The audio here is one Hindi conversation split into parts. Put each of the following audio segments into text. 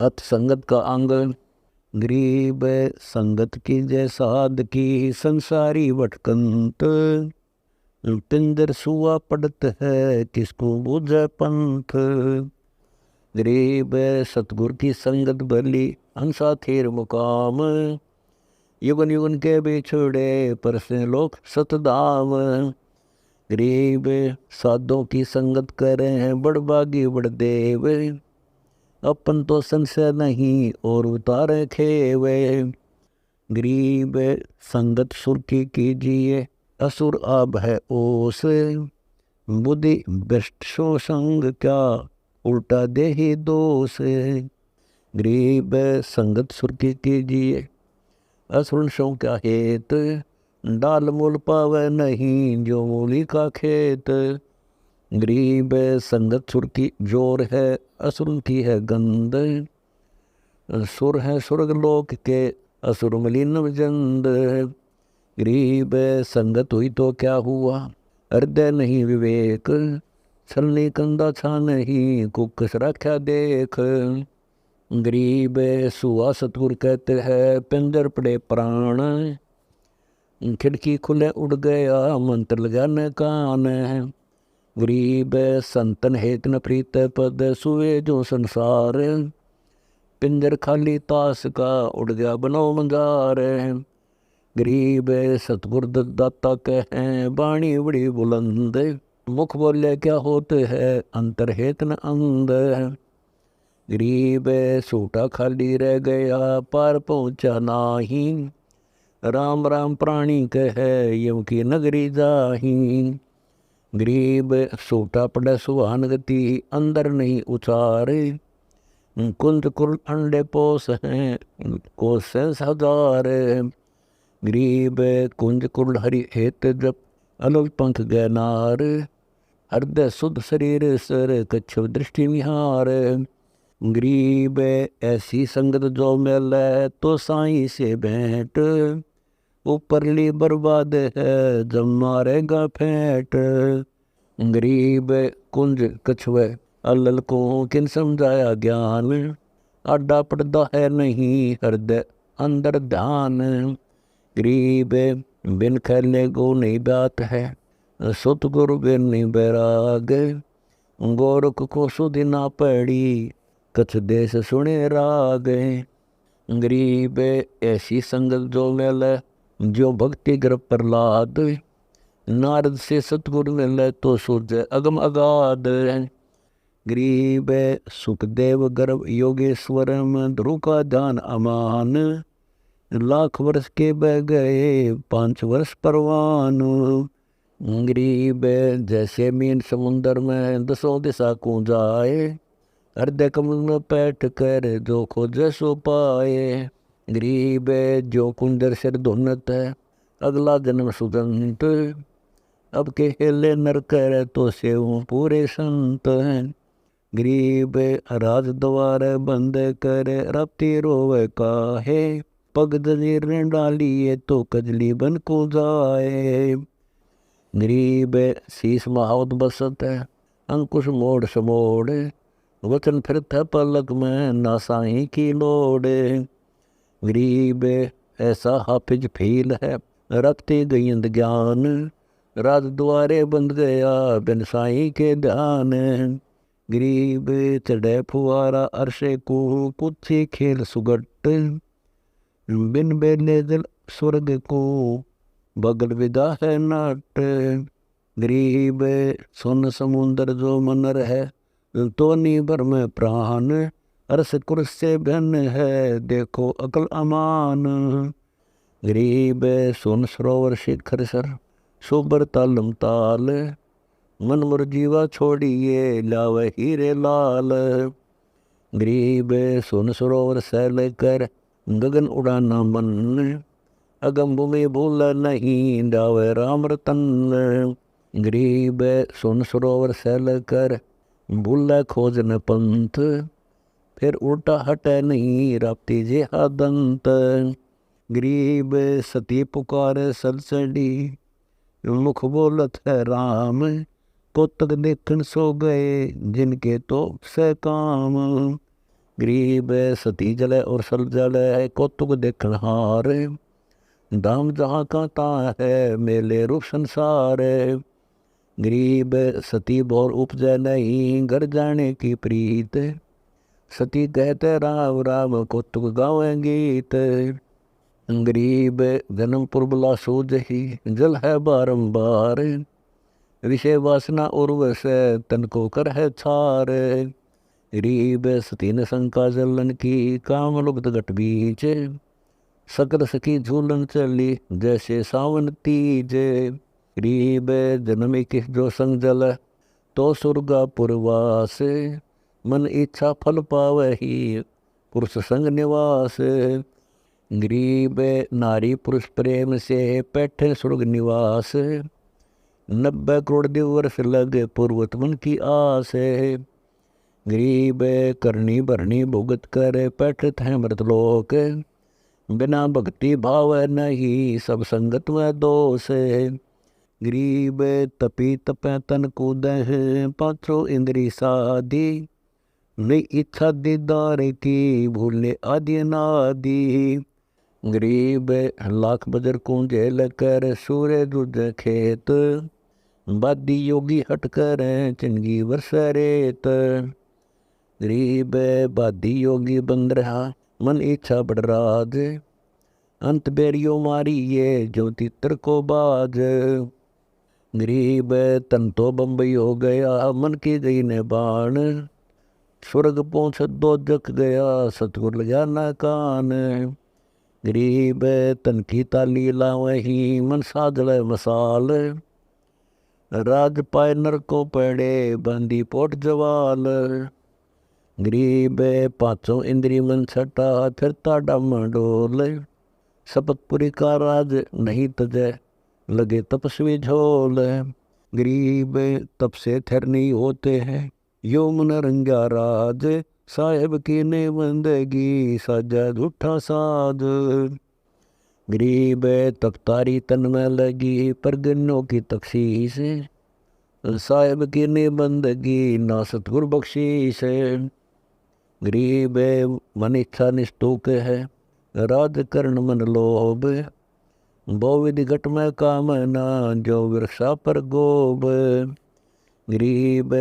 अथ संगत का अंग। गरीब संगत की जय साध की, संसारी भटकंत। पिंजर सुआ पड़त है, किसको बूझे पंथ। गरीब सतगुर की संगत भली, हंसा थेर मुकाम। युगन युगन के बिछड़े, परसे लोक सतधाम। गरीब साधों की संगत करें, बड़भागी बड़ देव। अपन तो संशय नहीं, और उतारे खेवे। गरीब संगत सुर की कीजिए, असुर आब है ओस। बुद्धि भ्रष्ट सो संग क्या, उल्टा दे ही दोष। गरीब संगत सुर की कीजिए, असुर सो क्या हेत। डाल मूल पावे नहीं, जो मूली का खेत। गरीब संगत सुर की जोर है, असुर की है गंध। सुर है स्वर्ग लोक के, असुर मलिन जंद। गरीब संगत हुई तो क्या हुआ, हृदय नहीं विवेक। छलनी कंधा छा नहीं, कुकस रख्या देख। गरीब सुआ सतगुर कहते हैं, पिंजर पड़े प्राण। खिड़की खुले उड़ गया, मंत्र लगाने कान। गरीब संतन हेत न प्रीत पद, सुए जो संसार। पिंजर खाली तास का, उड़ गया बनो मंजार। गरीब सतगुर दाता कहें, बाणी बड़ी बुलंद। मुख बोले क्या होते है, अंतर हेत न अंध। गरीब सूटा खाली रह गया, पार पहुँचा नाही। राम राम प्राणी कहे, यम की नगरी जाही। गरीब सूटा पड़े सुहान गति, अंदर नहीं उचारे। कुंज कुल अंडे पोस हैं, कोस हजार। गरीब कुंज कुल हरि हेत जप, अलग पंख गैनार। हृदय शुद्ध शरीर सर, कच्छव दृष्टि विहार। गरीब ऐसी संगत जो मिले, तो साईं से भेंट। ऊपरली बर्बाद है, जब मारेगा फेंट। गरीब कुंज कछुए, अलल को किन समझाया ज्ञान। आडा पड़दा है नहीं, हृदय अंदर ध्यान। गरीब बिन खेले गो नहीं बात है, सतगुरु बिन नहीं बैराग। गोरख को सुधि ना पड़ी, कछ देश सुने राग। गरीब ऐसी संगत जो मिले, जो भक्ति गर्भ प्रहलाद। नारद से सतगुरु मिले, तो सूझे अगम अगाध। गरीब सुखदेव गर्भ योगेश्वर में, ध्रुव का ध्यान अमान। लाख वर्ष के बह गए, 5 वर्ष परवान। गरीब जैसे मीन समुंदर में, 10 दिशा को जाए। हृदय कमल में बैठ कर, जो खोजे सो पाए। गरीब जो कुंजर सिर धुनत है, अगला जन्म सुगंत। अब के हेले नर कर, तो सेव पूरे संत हैं। गरीब राज द्वार बंद कर, रपती रोवे काहे। पग जंजीर डालिए, तो कजली बन को जाए। गरीब शीस महावत बसत है, अंकुश मोड़ समोड़। वचन फिरता पलक में, ना साईं की लोड़। गरीब ऐसा हाफिज फील है, रखते गयंद ज्ञान। राज द्वारे बंद गया, बिन साईं के ध्यान। गरीब चढ़े फुआरा अरसे को, कुत्सी खेल सुगट। बिन बेले जल स्वर्ग को, बगल विदा है नाट। गरीब सोन समुंदर जो मनर है, तो नीबर में प्राण। अरस कुरस से भिन्न है, देखो अकल अमान। गरीब सोन सरोवर शिखर सर, सोबर तालम ताल। मन मुर जीवा छोड़िए, लावे हीरे लाल। गरीब सोन सरोवर सैल कर, गगन उड़ाना मन। अगम भूमि भूल नहीं, डावे राम रतन। गरीब सोन सरोवर सैल कर, भूल खोज न पंथ। फिर उल्टा हटे नहीं, राप्ती जे दंत। गरीब सती पुकार सलसड़ी, मुख बोलत है राम। को तक देखन सो गए, जिनके तो से काम। गरीब सती जले और सल जले कौतुक देखण हार, दाम जहाँ का ता है मेले रूप संसार। गरीब सती बोर उपजै नहीं घर जाने की प्रीत, सती कहते राम राम कौतुक गावे गीत। गरीब जन्म पुरबला सूझ ही जल है बारंबार, विषय वासना उर्वश तन को कर है छार। गरीब सती न शंका जलन की काम लुब्ध घट बीच, सकल सखी झूलन चली जैसे सावन तीज। गरीब जन्म किस जो संग जल तो सुरगा पुरवास, मन इच्छा फल पावही पुरुष संग निवास। गरीब नारी पुरुष प्रेम से बैठे स्वर्ग निवास, 90 करोड़ दिवर्ष लगे पूर्वत मन की आस। गरीब करनी भरनी भुगत कर बैठत है मृतलोक, बिना भक्ति भाव नहीं सब संगत में दोष। गरीब तपी तपे तन कूद पाछो इंद्री साधी, नई इच्छा दीदार की भूले आदि नादि। गरीब लाख बजर कुंजे लकर सूर्य दूज खेत, बादी योगी हट कर चिंगी वर्ष रेत। गरीब बादी योगी बन रहा मन इच्छा बढ़ राज, अंत बेरियो मारी ये ज्योति तिर को बाज। गरीब तन तो बम्बई हो गया मन की गई ने बाण, स्वर्ग पहुँच दो जग गया सतगुर लगा न कान। गरीब तन की ताली लावही मन साजल मसाल, राज पाए नर को पड़े बंदी पोट जवाल। गरीब पाँचों इंद्री मन छटा फिरता डम डोल, शपथपुरी का राज नहीं तजय लगे तपस्वी झोल। गरीब तप से थर नहीं होते हैं यो मन रंगा राज, साहेब की ने बंदगी साजा झूठा साध। गरीब तख्तारी तन में लगी परगनों की तखशीस, साहेब की ने बंदगी ना सतगुर बख्शीस। गरीब मन इच्छा निष्ठुक है राज करण मन लोभ, बहुविधि घट में कामना जो वृक्षा पर गोब। गरीब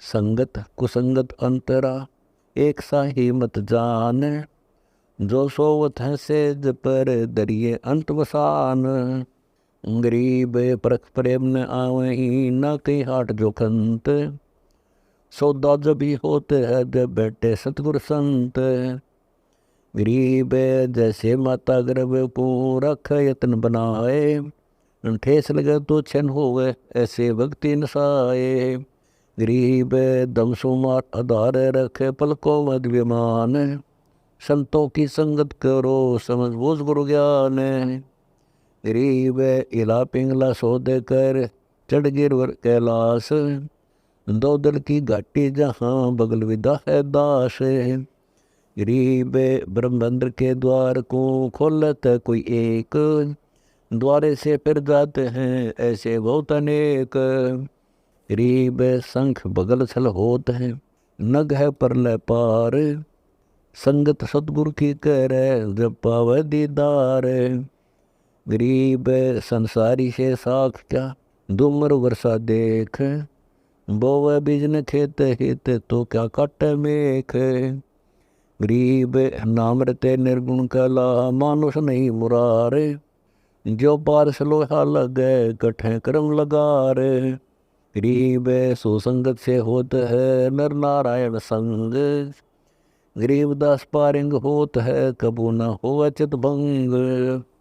संगत कुसंगत अंतरा एक साही मत जान, जो सोवत है सेज पर दरिए अंत वसान। गरीब परख प्रेम न आवही न कहीं हाट जो खंत, सौदा जब ही होते है जब बैठे सतगुर संत। गरीब जैसे माता गर्भ को रख यत्न बनाए, ठेस लगे तो छन होवे ऐसे भक्ति नसाए। गरीब दम सुमार आधार रखे पलकों मद विमान, संतों की संगत करो समझ बूझ गुरु ज्ञान। गरीब इला पिंगला सौदे कर चढ़ गिरवर कैलाश, दो दल की घाटी जहाँ बगल विदा है दास। गरीब ब्रह्मेंद्र के द्वार को खोलत कोई एक, द्वारे से फिर जाते हैं ऐसे बहुत अनेक। गरीब शंख बगल छल होत है नग है परलय पार, संगत सतगुरु की करे जब पावे दीदार। गरीब संसारी से साख क्या धूमर वर्षा देख, बोवे बीजन खेत हित तो क्या काट मेख। गरीब नाम रते निर्गुण कला मानुष नहीं मुरारे, जो पारस लोहा लगे कठे कर्म लगार। गरीब सुसंगत से होत है नर नारायण संग, गरीब दास पारिंग होत है कबू न हो चित भंग।